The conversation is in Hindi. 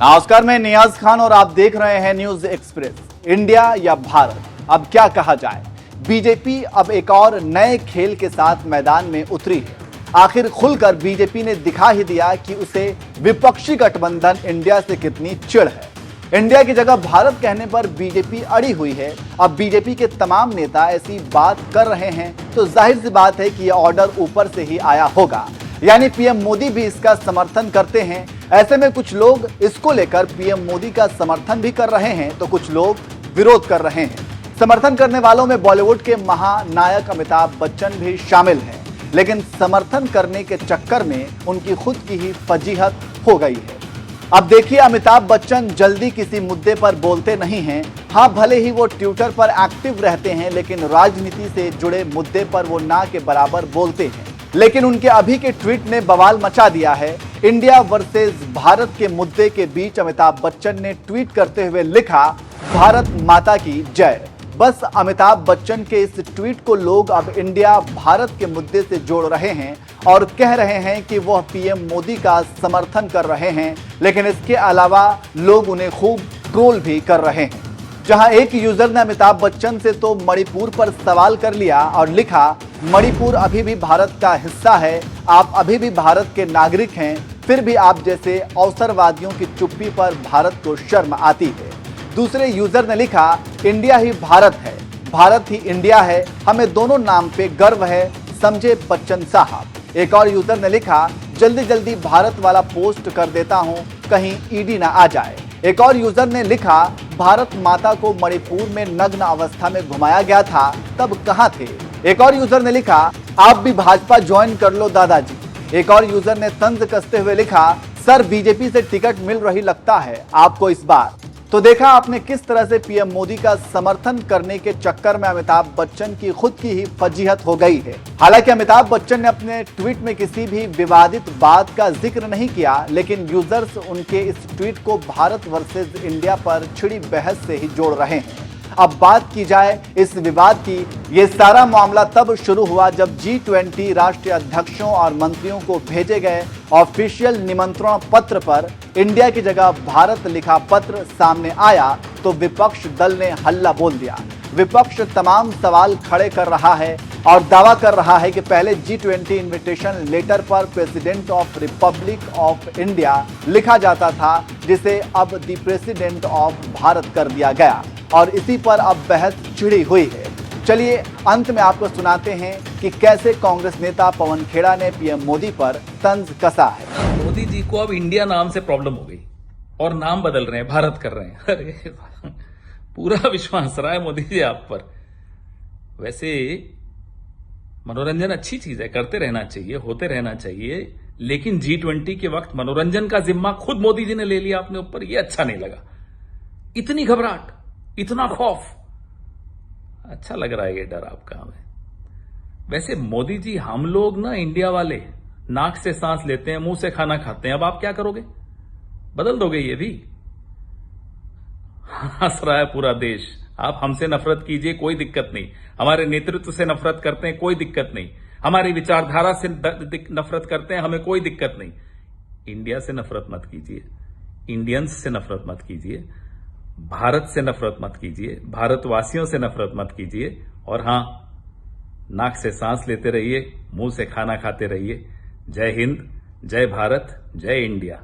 नमस्कार, मैं नियाज खान और आप देख रहे हैं न्यूज एक्सप्रेस। इंडिया या भारत, अब क्या कहा जाए। बीजेपी अब एक और नए खेल के साथ मैदान में उतरी है। आखिर खुलकर बीजेपी ने दिखा ही दिया कि उसे विपक्षी गठबंधन इंडिया से कितनी चिढ़ है। इंडिया की जगह भारत कहने पर बीजेपी अड़ी हुई है। अब बीजेपी के तमाम नेता ऐसी बात कर रहे हैं तो जाहिर सी बात है कि यह ऑर्डर ऊपर से ही आया होगा, यानी पीएम मोदी भी इसका समर्थन करते हैं। ऐसे में कुछ लोग इसको लेकर पीएम मोदी का समर्थन भी कर रहे हैं तो कुछ लोग विरोध कर रहे हैं। समर्थन करने वालों में बॉलीवुड के महानायक अमिताभ बच्चन भी शामिल हैं, लेकिन समर्थन करने के चक्कर में उनकी खुद की ही फजीहत हो गई है। अब देखिए, अमिताभ बच्चन जल्दी किसी मुद्दे पर बोलते नहीं हैं। हाँ, भले ही वो ट्विटर पर एक्टिव रहते हैं, लेकिन राजनीति से जुड़े मुद्दे पर वो ना के बराबर बोलते हैं। लेकिन उनके अभी के ट्वीट ने बवाल मचा दिया है। इंडिया वर्सेस भारत के मुद्दे के बीच अमिताभ बच्चन ने ट्वीट करते हुए लिखा, भारत माता की जय। बस अमिताभ बच्चन के इस ट्वीट को लोग अब इंडिया भारत के मुद्दे से जोड़ रहे हैं और कह रहे हैं कि वह पीएम मोदी का समर्थन कर रहे हैं, लेकिन इसके अलावा लोग उन्हें खूब ट्रोल भी कर रहे हैं। जहां एक यूजर ने अमिताभ बच्चन से तो मणिपुर पर सवाल कर लिया और लिखा, मणिपुर अभी भी भारत का हिस्सा है, आप अभी भी भारत के नागरिक हैं, फिर भी आप जैसे अवसरवादियों की चुप्पी पर भारत को शर्म आती है। दूसरे यूजर ने लिखा, इंडिया ही भारत है, भारत ही इंडिया है, हमें दोनों नाम पे गर्व है, समझे बच्चन साहब। एक और यूजर ने लिखा, जल्दी जल्दी भारत वाला पोस्ट कर देता हूं, कहीं ईडी ना आ जाए। एक और यूजर ने लिखा, भारत माता को मणिपुर में नग्न अवस्था में घुमाया गया था, तब कहां थे। एक और यूजर ने लिखा, आप भी भाजपा ज्वाइन कर लो दादाजी। एक और यूजर ने तंज कसते हुए लिखा, सर बीजेपी से टिकट मिल रही लगता है आपको इस बार। तो देखा आपने किस तरह से पीएम मोदी का समर्थन करने के चक्कर में अमिताभ बच्चन की खुद की ही फजीहत हो गई है। हालांकि अमिताभ बच्चन ने अपने ट्वीट में किसी भी विवादित बात का जिक्र नहीं किया, लेकिन यूजर्स उनके इस ट्वीट को भारत वर्सेस इंडिया पर छिड़ी बहस से ही जोड़ रहे हैं। अब बात की जाए इस विवाद की, ये सारा मामला तब शुरू हुआ जब G20 राष्ट्रीय अध्यक्षों और मंत्रियों को भेजे गए ऑफिशियल निमंत्रण पत्र पर इंडिया की जगह भारत लिखा पत्र सामने आया तो विपक्ष दल ने हल्ला बोल दिया। विपक्ष तमाम सवाल खड़े कर रहा है और दावा कर रहा है कि पहले G20 इन्विटेशन लेटर पर president of Republic of India लिखा जाता था, जिसे अब द प्रेसिडेंट ऑफ भारत कर दिया गया और इसी पर अब बहस छिड़ी हुई है। चलिए अंत में आपको सुनाते हैं कि कैसे कांग्रेस नेता पवन खेड़ा ने पीएम मोदी पर तंज कसा है। मोदी जी को अब इंडिया नाम से प्रॉब्लम हो गई और नाम बदल रहे हैं, भारत कर रहे हैं। अरे पूरा विश्वास रहा है मोदी जी आप पर। वैसे मनोरंजन अच्छी चीज है, करते रहना चाहिए, होते रहना चाहिए, लेकिन G20 के वक्त मनोरंजन का जिम्मा खुद मोदी जी ने ले लिया अपने ऊपर, ये अच्छा नहीं लगा। इतनी घबराहट, इतना खौफ, अच्छा लग रहा है ये डर आपका हमें। वैसे मोदी जी, हम लोग ना इंडिया वाले नाक से सांस लेते हैं, मुंह से खाना खाते हैं, अब आप क्या करोगे? बदल दोगे ये भी? हंस रहा है पूरा देश। आप हमसे नफरत कीजिए, कोई दिक्कत नहीं। हमारे नेतृत्व से नफरत करते हैं, कोई दिक्कत नहीं। हमारी विचारधारा से नफरत करते हैं, हमें कोई दिक्कत नहीं। इंडिया से नफरत मत कीजिए, इंडियंस से नफरत मत कीजिए, भारत से नफरत मत कीजिए, भारतवासियों से नफरत मत कीजिए। और हां, नाक से सांस लेते रहिए, मुंह से खाना खाते रहिए। जय हिंद, जय भारत, जय इंडिया।